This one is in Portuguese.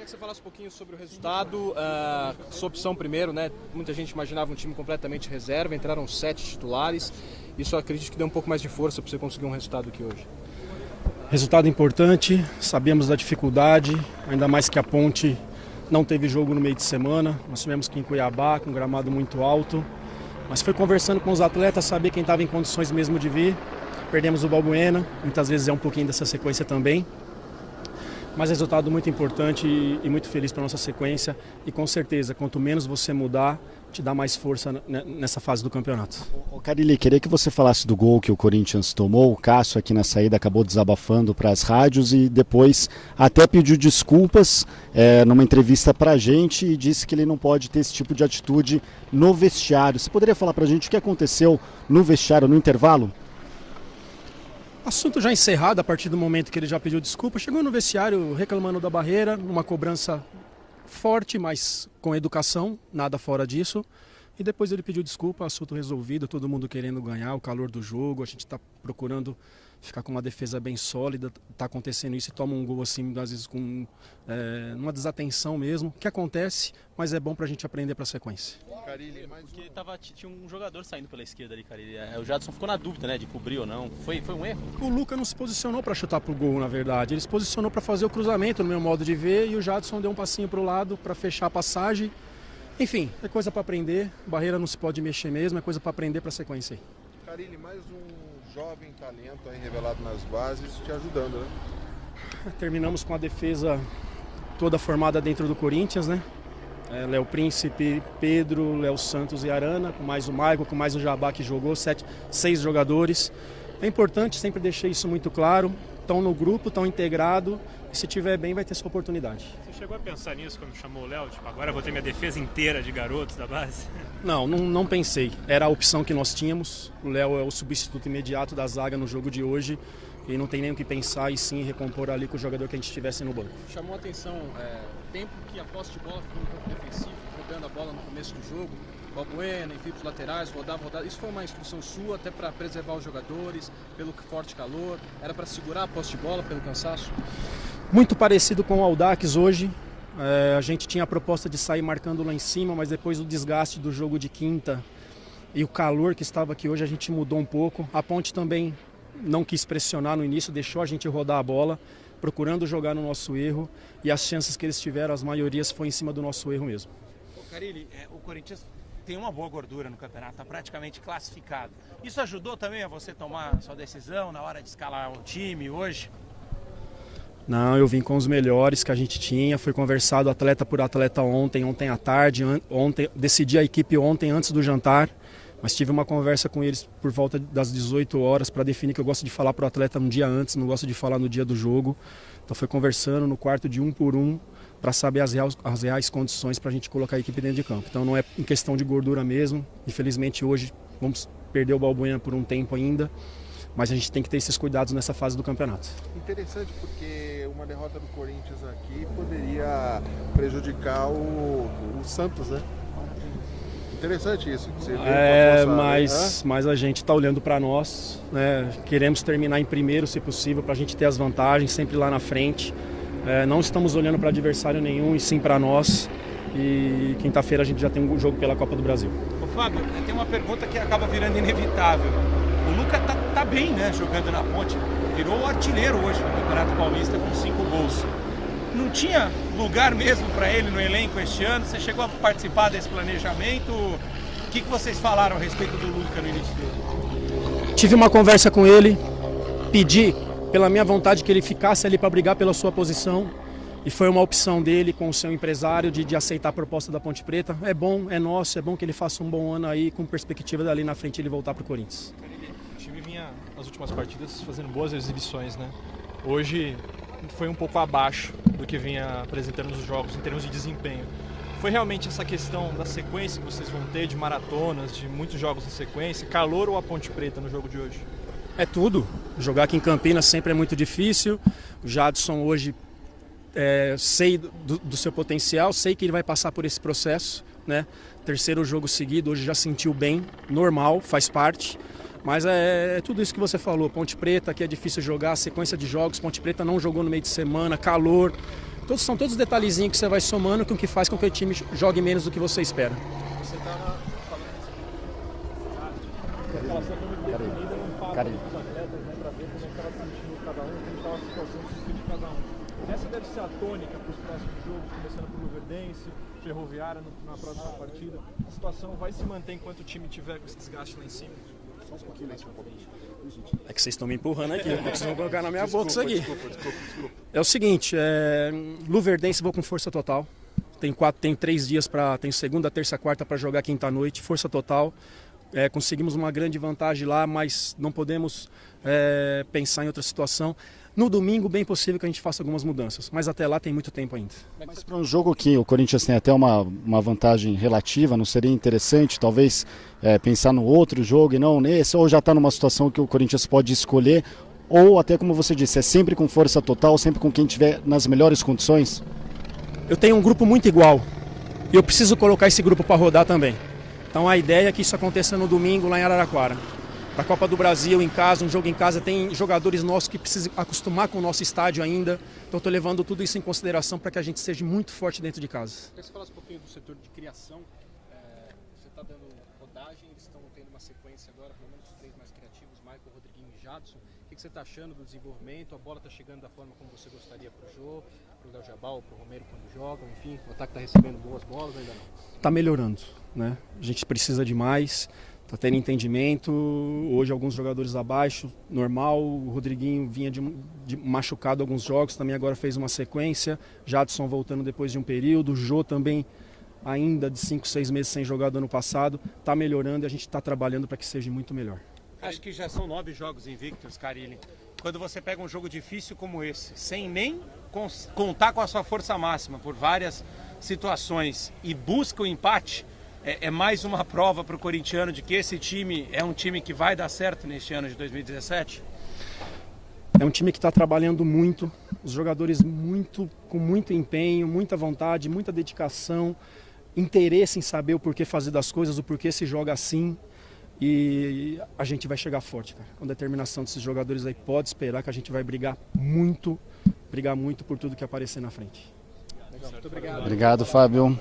Queria que você falasse um pouquinho sobre o resultado, sua opção primeiro, né? Muita gente imaginava um time completamente reserva, entraram 7 titulares. Isso eu acredito que deu um pouco mais de força para você conseguir um resultado aqui hoje. Resultado importante, sabíamos da dificuldade, ainda mais que a Ponte não teve jogo no meio de semana. Nós tivemos que ir em Cuiabá, com um gramado muito alto. Mas foi conversando com os atletas, saber quem estava em condições mesmo de vir. Perdemos o Balbuena, muitas vezes é um pouquinho dessa sequência também. Mas resultado muito importante e muito feliz para a nossa sequência. E com certeza, quanto menos você mudar, te dá mais força nessa fase do campeonato. Carilli, queria que você falasse do gol que o Corinthians tomou. O Cássio aqui na saída acabou desabafando para as rádios e depois até pediu desculpas numa entrevista para a gente e disse que ele não pode ter esse tipo de atitude no vestiário. Você poderia falar para a gente o que aconteceu no vestiário, no intervalo? Assunto já encerrado a partir do momento que ele já pediu desculpa. Chegou no vestiário reclamando da barreira, uma cobrança forte, mas com educação, nada fora disso. E depois ele pediu desculpa, assunto resolvido, todo mundo querendo ganhar, o calor do jogo. A gente está procurando ficar com uma defesa bem sólida. Está acontecendo isso e toma um gol assim, às vezes com uma desatenção mesmo, que acontece, mas é bom para a gente aprender para a sequência. Carilli, porque tinha um jogador saindo pela esquerda ali, Carilli. O Jadson ficou na dúvida, né, de cobrir ou não. Foi um erro? O Luca não se posicionou para chutar pro gol, na verdade. Ele se posicionou para fazer o cruzamento, no meu modo de ver, e o Jadson deu um passinho pro lado para fechar a passagem. Enfim, é coisa para aprender. Barreira não se pode mexer mesmo, é coisa para aprender para a sequência aí. Carilli, mais um jovem talento aí revelado nas bases te ajudando, né? Terminamos com a defesa toda formada dentro do Corinthians, né? Léo Príncipe, Pedro, Léo Santos e Arana, com mais o Maicon, com mais o Jabá que jogou, 6 jogadores. É importante, sempre deixei isso muito claro, estão no grupo, estão integrados, e se tiver bem vai ter sua oportunidade. Você chegou a pensar nisso quando chamou o Léo? Tipo, agora eu vou ter minha defesa inteira de garotos da base? Não pensei, era a opção que nós tínhamos, o Léo é o substituto imediato da zaga no jogo de hoje, e não tem nem o que pensar e sim recompor ali com o jogador que a gente estivesse no banco. Chamou a atenção o tempo que a posse de bola ficou um pouco defensivo, jogando a bola no começo do jogo, Balbuena, enfim, os laterais, rodava. Isso foi uma instrução sua até para preservar os jogadores, pelo forte calor? Era para segurar a posse de bola pelo cansaço? Muito parecido com o Audax hoje. A gente tinha a proposta de sair marcando lá em cima, mas depois do desgaste do jogo de quinta e o calor que estava aqui hoje, a gente mudou um pouco. A Ponte também não quis pressionar no início, deixou a gente rodar a bola, procurando jogar no nosso erro, e as chances que eles tiveram, as maiorias, foi em cima do nosso erro mesmo. Carilli, o Corinthians tem uma boa gordura no campeonato, está praticamente classificado. Isso ajudou também a você tomar sua decisão na hora de escalar o time hoje? Não, eu vim com os melhores que a gente tinha, foi conversado atleta por atleta ontem à tarde, decidi a equipe ontem antes do jantar, mas tive uma conversa com eles por volta das 18 horas para definir que eu gosto de falar para o atleta um dia antes, não gosto de falar no dia do jogo. Então foi conversando no quarto de um por um para saber as reais condições para a gente colocar a equipe dentro de campo. Então não é em questão de gordura mesmo, infelizmente hoje vamos perder o Balbuena por um tempo ainda, mas a gente tem que ter esses cuidados nessa fase do campeonato. Interessante porque uma derrota do Corinthians aqui poderia prejudicar o Santos, né? Interessante isso. Que você mas a gente está olhando para nós, né? Queremos terminar em primeiro, se possível, para a gente ter as vantagens sempre lá na frente. Não estamos olhando para adversário nenhum e sim para nós. E quinta-feira a gente já tem um jogo pela Copa do Brasil. Ô Fábio, tem uma pergunta que acaba virando inevitável. O Luca tá bem, né, jogando na Ponte. Virou o artilheiro hoje no Campeonato Paulista com 5 gols. Não tinha lugar mesmo para ele no elenco este ano? Você chegou a participar desse planejamento? O que vocês falaram a respeito do Luca no início dele? Tive uma conversa com ele, pedi pela minha vontade que ele ficasse ali para brigar pela sua posição, e foi uma opção dele com o seu empresário de aceitar a proposta da Ponte Preta. É bom, é nosso, é bom que ele faça um bom ano aí, com perspectiva dali na frente ele voltar para o Corinthians. O time vinha nas últimas partidas fazendo boas exibições, né? Hoje foi um pouco abaixo do que vinha apresentando nos jogos em termos de desempenho. Foi realmente essa questão da sequência que vocês vão ter, de maratonas, de muitos jogos em sequência, calor ou a Ponte Preta no jogo de hoje? É tudo. Jogar aqui em Campinas sempre é muito difícil. O Jadson hoje, sei do seu potencial, sei que ele vai passar por esse processo, né? Terceiro jogo seguido, hoje já sentiu bem, normal, faz parte. Mas é tudo isso que você falou. Ponte Preta, que é difícil jogar, sequência de jogos. Ponte Preta não jogou no meio de semana, calor. São todos detalhezinhos que você vai somando com o que faz com que o time jogue menos do que você espera. Você estava falando a relação foi muito definida, não fala com os atletas, né, para ver como estava sentindo cada um, como estava a situação física de cada um. Essa deve ser a tônica para os próximos jogos, começando pelo Luverdense, Ferroviária na próxima partida. A situação vai se manter enquanto o time tiver com esse desgaste lá em cima? É que vocês estão me empurrando aqui, vocês vão colocar na minha boca isso aqui. Desculpa. É o seguinte, Luverdense vou com força total. Tem 3 dias tenho segunda, terça, quarta para jogar quinta-noite, força total. Conseguimos uma grande vantagem lá, mas não podemos pensar em outra situação. No domingo, bem possível que a gente faça algumas mudanças, mas até lá tem muito tempo ainda. Mas para um jogo que o Corinthians tem até uma vantagem relativa, não seria interessante talvez pensar no outro jogo e não nesse, ou já está numa situação que o Corinthians pode escolher, ou até como você disse, é sempre com força total, sempre com quem estiver nas melhores condições? Eu tenho um grupo muito igual e eu preciso colocar esse grupo para rodar também. Então a ideia é que isso aconteça no domingo lá em Araraquara. A Copa do Brasil em casa, um jogo em casa, tem jogadores nossos que precisam acostumar com o nosso estádio ainda. Então estou levando tudo isso em consideração para que a gente seja muito forte dentro de casa. Queria que você falasse um pouquinho do setor de criação. Você está dando rodagem, eles estão tendo uma sequência agora, pelo menos os 3 mais criativos, Michael, Rodriguinho e Jadson. O que você está achando do desenvolvimento? A bola está chegando da forma como você gostaria para o Jô, para o Léo Jabal, para o Romero quando jogam, enfim, o ataque está recebendo boas bolas ou ainda não? Está melhorando, né? A gente precisa de mais. Está tendo entendimento, hoje alguns jogadores abaixo, normal, o Rodriguinho vinha de machucado alguns jogos, também agora fez uma sequência, Jadson voltando depois de um período, o Jô também ainda de 5, 6 meses sem jogar do ano passado, está melhorando e a gente está trabalhando para que seja muito melhor. Acho que já são 9 jogos invictos, Carille. Quando você pega um jogo difícil como esse, sem nem contar com a sua força máxima por várias situações e busca o empate, é mais uma prova para o corintiano de que esse time é um time que vai dar certo neste ano de 2017? É um time que está trabalhando muito, os jogadores com muito empenho, muita vontade, muita dedicação, interesse em saber o porquê fazer das coisas, o porquê se joga assim. E a gente vai chegar forte, cara. Com a determinação desses jogadores aí, pode esperar que a gente vai brigar muito por tudo que aparecer na frente. Legal, muito obrigado. Obrigado, Fábio.